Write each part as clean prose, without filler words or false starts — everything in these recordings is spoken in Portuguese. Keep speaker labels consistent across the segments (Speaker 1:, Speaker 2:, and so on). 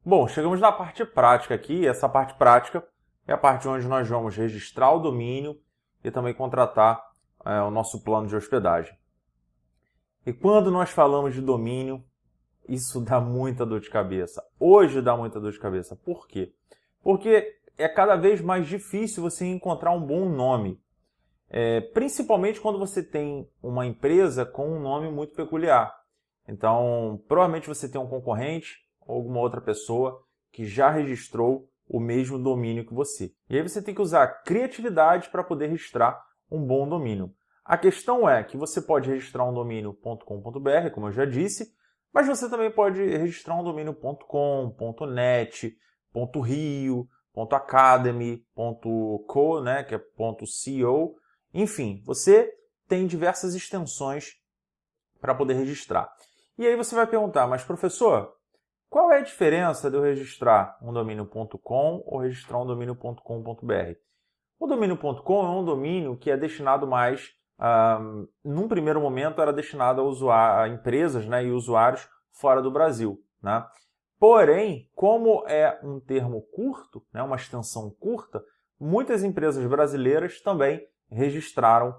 Speaker 1: Bom, chegamos na parte prática aqui. Essa parte prática é a parte onde nós vamos registrar o domínio e também contratar o nosso plano de hospedagem. E quando nós falamos de domínio, isso dá muita dor de cabeça. Hoje dá muita dor de cabeça. Por quê? Porque é cada vez mais difícil você encontrar um bom nome. Principalmente quando você tem uma empresa com um nome muito peculiar. Então, provavelmente você tem um concorrente ou alguma outra pessoa que já registrou o mesmo domínio que você. E aí você tem que usar criatividade para poder registrar um bom domínio. A questão é que você pode registrar um domínio .com.br, como eu já disse, mas você também pode registrar um domínio .com, .net, .rio, .academy, .co, né, que é .co. Enfim, você tem diversas extensões para poder registrar. E aí você vai perguntar, mas professor, qual é a diferença de eu registrar um domínio .com ou registrar um domínio .com.br? O domínio .com é um domínio que é destinado mais, num primeiro momento, era destinado a empresas, né, e usuários fora do Brasil, né? Porém, como é um termo curto, né, uma extensão curta, muitas empresas brasileiras também registraram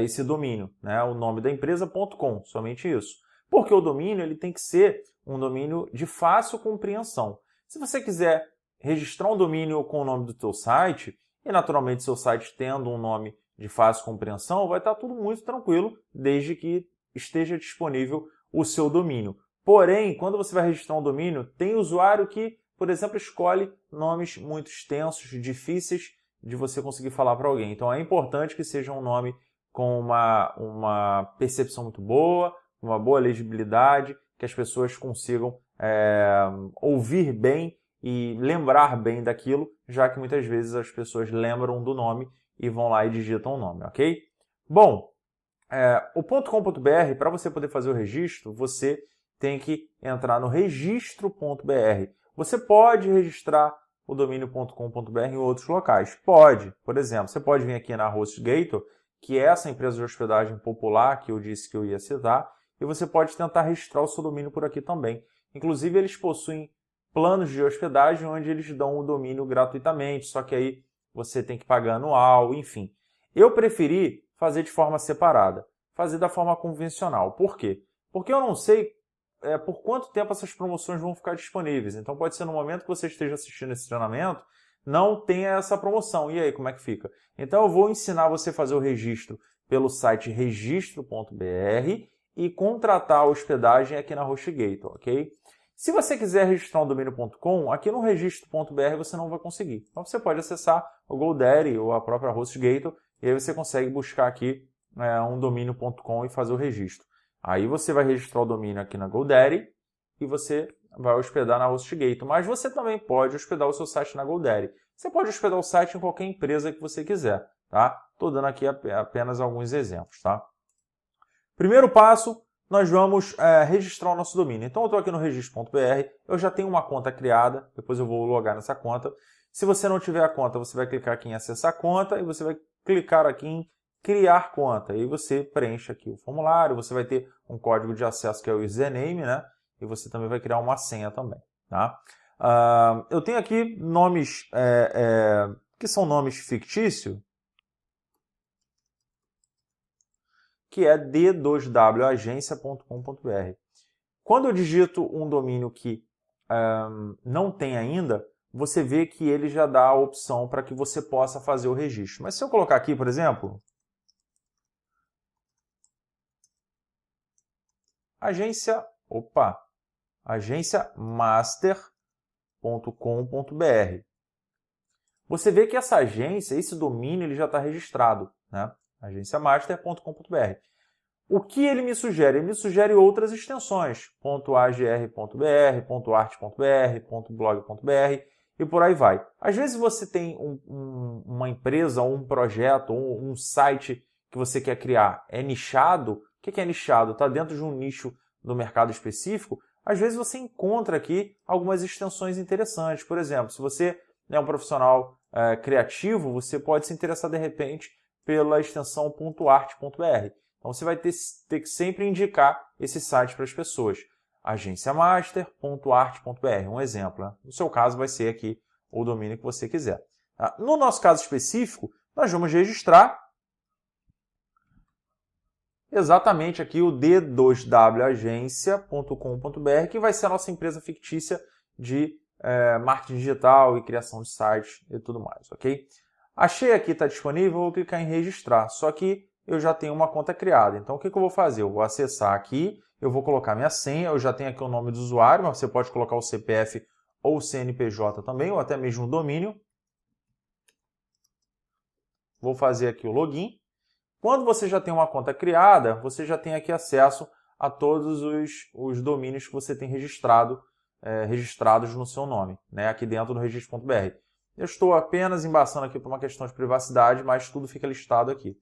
Speaker 1: esse domínio, né, o nome da empresa .com, somente isso. Porque o domínio ele tem que ser um domínio de fácil compreensão. Se você quiser registrar um domínio com o nome do seu site, e naturalmente seu site tendo um nome de fácil compreensão, vai estar tudo muito tranquilo, desde que esteja disponível o seu domínio. Porém, quando você vai registrar um domínio, tem usuário que, por exemplo, escolhe nomes muito extensos, difíceis de você conseguir falar para alguém. Então é importante que seja um nome com uma percepção muito boa, uma boa legibilidade, que as pessoas consigam ouvir bem e lembrar bem daquilo, já que muitas vezes as pessoas lembram do nome e vão lá e digitam o nome, ok? Bom, o .com.br, para você poder fazer o registro, você tem que entrar no registro.br. Você pode registrar o domínio .com.br em outros locais. Pode. Por exemplo, você pode vir aqui na HostGator, que é essa empresa de hospedagem popular que eu disse que eu ia citar, e você pode tentar registrar o seu domínio por aqui também. Inclusive, eles possuem planos de hospedagem onde eles dão o domínio gratuitamente, só que aí você tem que pagar anual, enfim. Eu preferi fazer de forma separada, fazer da forma convencional. Por quê? Porque eu não sei por quanto tempo essas promoções vão ficar disponíveis. Então pode ser no momento que você esteja assistindo esse treinamento, não tenha essa promoção. E aí, como é que fica? Então eu vou ensinar você a fazer o registro pelo site registro.br e contratar a hospedagem aqui na HostGator, ok? Se você quiser registrar um domínio.com, aqui no registro.br você não vai conseguir. Então você pode acessar o GoDaddy ou a própria HostGator e aí você consegue buscar aqui um domínio.com e fazer o registro. Aí você vai registrar o domínio aqui na GoDaddy e você vai hospedar na HostGator. Mas você também pode hospedar o seu site na GoDaddy. Você pode hospedar o site em qualquer empresa que você quiser, tá? Estou dando aqui apenas alguns exemplos, tá? Primeiro passo, nós vamos registrar o nosso domínio. Então eu estou aqui no registro.br, eu já tenho uma conta criada, depois eu vou logar nessa conta. Se você não tiver a conta, você vai clicar aqui em acessar conta e você vai clicar aqui em criar conta. E você preenche aqui o formulário, você vai ter um código de acesso que é o username, né? E você também vai criar uma senha também, tá? Eu tenho aqui nomes que são nomes fictícios, que é d2wagência.com.br. Quando eu digito um domínio que não tem ainda, você vê que ele já dá a opção para que você possa fazer o registro. Mas se eu colocar aqui, por exemplo, agenciamaster.com.br. Você vê que essa agência, esse domínio, ele já está registrado, né? agenciamaster.com.br. O que ele me sugere? Ele me sugere outras extensões, .agr.br, .art.br, .blog.br e por aí vai. Às vezes você tem uma empresa, ou um projeto, ou um site que você quer criar, é nichado. O que é nichado? Está dentro de um nicho do mercado específico. Às vezes você encontra aqui algumas extensões interessantes. Por exemplo, se você é um profissional criativo, você pode se interessar de repente pela extensão .art.br. Então você vai ter que sempre indicar esse site para as pessoas. agenciamaster.art.br, um exemplo. Né? No seu caso, vai ser aqui o domínio que você quiser. Tá? No nosso caso específico, nós vamos registrar exatamente aqui o d2wagencia.com.br, que vai ser a nossa empresa fictícia de marketing digital e criação de sites e tudo mais, ok? Achei aqui, está disponível, vou clicar em registrar, só que eu já tenho uma conta criada. Então, o que eu vou fazer? Eu vou acessar aqui, eu vou colocar minha senha, eu já tenho aqui o nome do usuário, mas você pode colocar o CPF ou o CNPJ também, ou até mesmo o domínio. Vou fazer aqui o login. Quando você já tem uma conta criada, você já tem aqui acesso a todos os domínios que você tem registrados no seu nome, né, aqui dentro do registro.br. Eu estou apenas embaçando aqui por uma questão de privacidade, mas tudo fica listado aqui.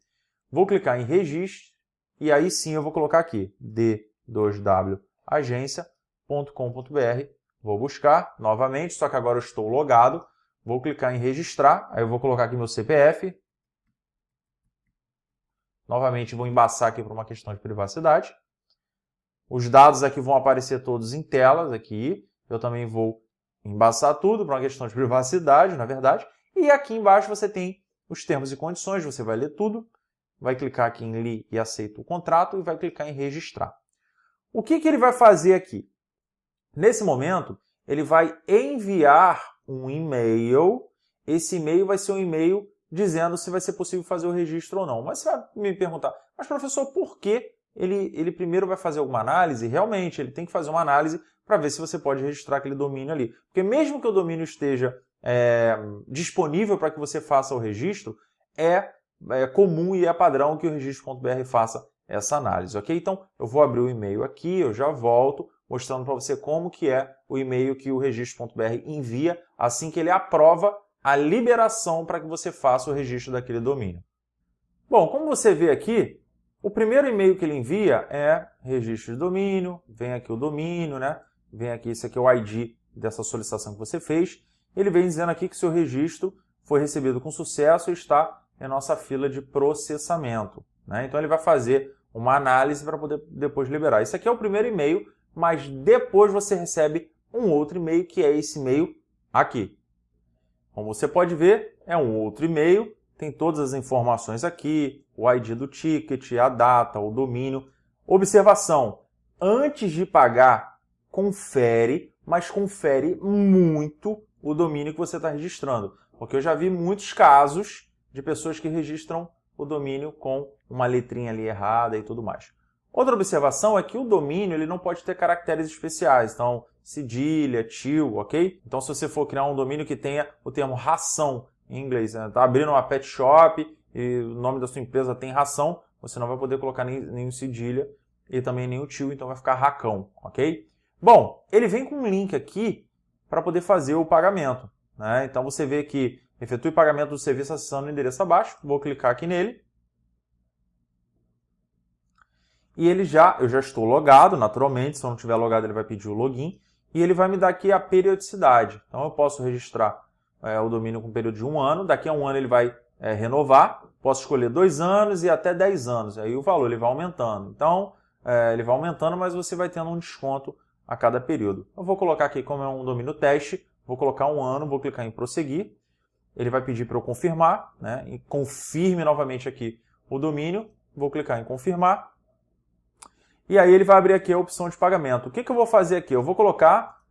Speaker 1: Vou clicar em registro e aí sim eu vou colocar aqui d2wagencia.com.br. Vou buscar novamente, só que agora eu estou logado. Vou clicar em registrar, aí eu vou colocar aqui meu CPF. Novamente vou embaçar aqui por uma questão de privacidade. Os dados aqui vão aparecer todos em telas aqui. Eu também vou embaçar tudo por uma questão de privacidade, na verdade. E aqui embaixo você tem os termos e condições, você vai ler tudo. Vai clicar aqui em li e aceito o contrato e vai clicar em registrar. O que ele vai fazer aqui? Nesse momento, ele vai enviar um e-mail. Esse e-mail vai ser um e-mail dizendo se vai ser possível fazer o registro ou não. Mas você vai me perguntar, mas professor, por que ele primeiro vai fazer alguma análise? Realmente, ele tem que fazer uma análise para ver se você pode registrar aquele domínio ali. Porque mesmo que o domínio esteja disponível para que você faça o registro, é comum e é padrão que o registro.br faça essa análise, ok? Então, eu vou abrir o e-mail aqui, eu já volto, mostrando para você como que é o e-mail que o registro.br envia assim que ele aprova a liberação para que você faça o registro daquele domínio. Bom, como você vê aqui, o primeiro e-mail que ele envia é registro de domínio, vem aqui o domínio, né? Vem aqui, esse aqui é o ID dessa solicitação que você fez. Ele vem dizendo aqui que seu registro foi recebido com sucesso e está em nossa fila de processamento, né? Então ele vai fazer uma análise para poder depois liberar. Esse aqui é o primeiro e-mail, mas depois você recebe um outro e-mail, que é esse e-mail aqui. Como você pode ver, é um outro e-mail, tem todas as informações aqui, o ID do ticket, a data, o domínio. Observação, antes de pagar, confere, mas confere muito o domínio que você está registrando. Porque eu já vi muitos casos de pessoas que registram o domínio com uma letrinha ali errada e tudo mais. Outra observação é que o domínio ele não pode ter caracteres especiais, então cedilha, til, ok? Então se você for criar um domínio que tenha o termo ração em inglês, né? Tá abrindo uma pet shop e o nome da sua empresa tem ração, você não vai poder colocar nem o cedilha e também nem o til, então vai ficar racão, ok? Bom, ele vem com um link aqui para poder fazer o pagamento, né? Então você vê que efetue o pagamento do serviço acessando o endereço abaixo, vou clicar aqui nele. E eu já estou logado, naturalmente, se eu não estiver logado ele vai pedir o login, e ele vai me dar aqui a periodicidade. Então eu posso registrar o domínio com um período de 1 ano, daqui a 1 ano ele vai renovar, posso escolher 2 anos e até 10 anos, aí o valor ele vai aumentando. Então ele vai aumentando, mas você vai tendo um desconto a cada período. Eu vou colocar aqui como é um domínio teste, vou colocar 1 ano, vou clicar em prosseguir, ele vai pedir para eu confirmar, né? E confirme novamente aqui o domínio, vou clicar em confirmar, e aí ele vai abrir aqui a opção de pagamento. O que eu vou fazer aqui? Eu vou colocar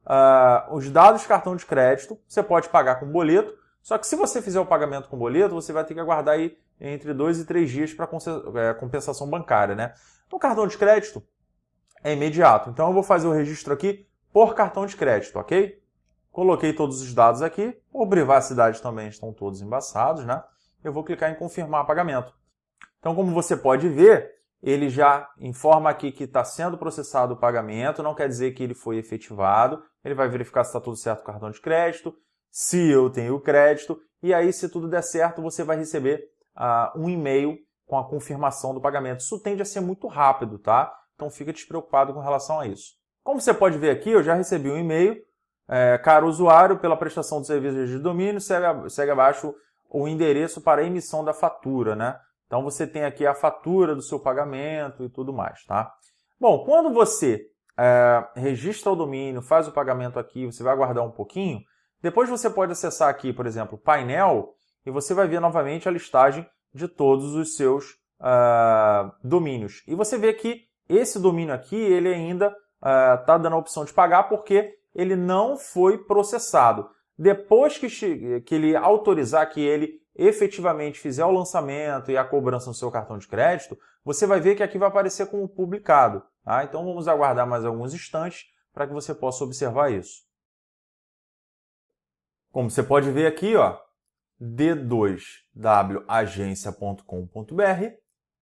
Speaker 1: os dados do cartão de crédito. Você pode pagar com boleto, só que se você fizer o pagamento com boleto, você vai ter que aguardar aí entre 2 e 3 dias para compensação bancária, né? No cartão de crédito é imediato. Então eu vou fazer o registro aqui por cartão de crédito, ok? Coloquei todos os dados aqui. Por privacidade também estão todos embaçados, né? Eu vou clicar em confirmar pagamento. Então, como você pode ver, ele já informa aqui que está sendo processado o pagamento, não quer dizer que ele foi efetivado. Ele vai verificar se está tudo certo com o cartão de crédito, se eu tenho crédito, e aí, se tudo der certo, você vai receber um e-mail com a confirmação do pagamento. Isso tende a ser muito rápido, tá? Então, fica despreocupado com relação a isso. Como você pode ver aqui, eu já recebi um e-mail. Caro usuário, pela prestação do serviço de domínio, segue abaixo o endereço para a emissão da fatura, né? Então, você tem aqui a fatura do seu pagamento e tudo mais, tá? Bom, quando você registra o domínio, faz o pagamento aqui, você vai aguardar um pouquinho. Depois você pode acessar aqui, por exemplo, o painel, e você vai ver novamente a listagem de todos os seus domínios. E você vê que esse domínio aqui, ele ainda está dando a opção de pagar porque ele não foi processado. Depois que ele autorizar, que ele efetivamente fizer o lançamento e a cobrança no seu cartão de crédito, você vai ver que aqui vai aparecer como publicado. Tá? Então vamos aguardar mais alguns instantes para que você possa observar isso. Como você pode ver aqui, ó, d2wagencia.com.br,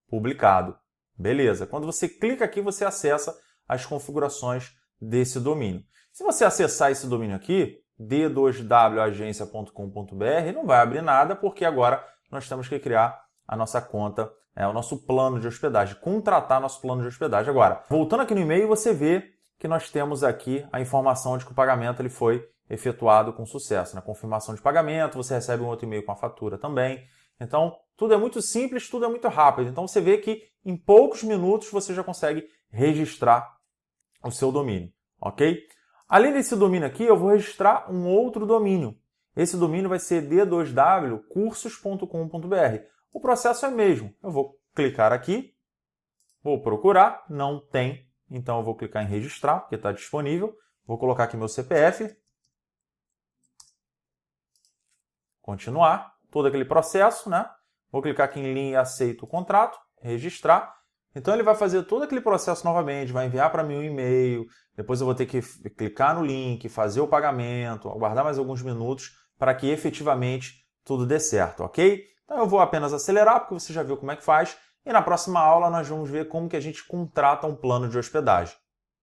Speaker 1: publicado. Beleza. Quando você clica aqui, você acessa as configurações desse domínio. Se você acessar esse domínio aqui, d2wagencia.com.br, não vai abrir nada, porque agora nós temos que criar a nossa conta, o nosso plano de hospedagem, contratar nosso plano de hospedagem. Agora, voltando aqui no e-mail, você vê que nós temos aqui a informação de que o pagamento ele foi efetuado com sucesso. Na confirmação de pagamento, você recebe um outro e-mail com a fatura também. Então, tudo é muito simples, tudo é muito rápido. Então, você vê que em poucos minutos você já consegue registrar o seu domínio, ok? Além desse domínio aqui, eu vou registrar um outro domínio. Esse domínio vai ser d2wcursos.com.br. O processo é o mesmo. Eu vou clicar aqui, vou procurar, não tem, então eu vou clicar em registrar, porque está disponível. Vou colocar aqui meu CPF, continuar, todo aquele processo, né? Vou clicar aqui em linha aceito o contrato, registrar. Então ele vai fazer todo aquele processo novamente, vai enviar para mim um e-mail, depois eu vou ter que clicar no link, fazer o pagamento, aguardar mais alguns minutos para que efetivamente tudo dê certo, ok? Então eu vou apenas acelerar, porque você já viu como é que faz, e na próxima aula nós vamos ver como que a gente contrata um plano de hospedagem.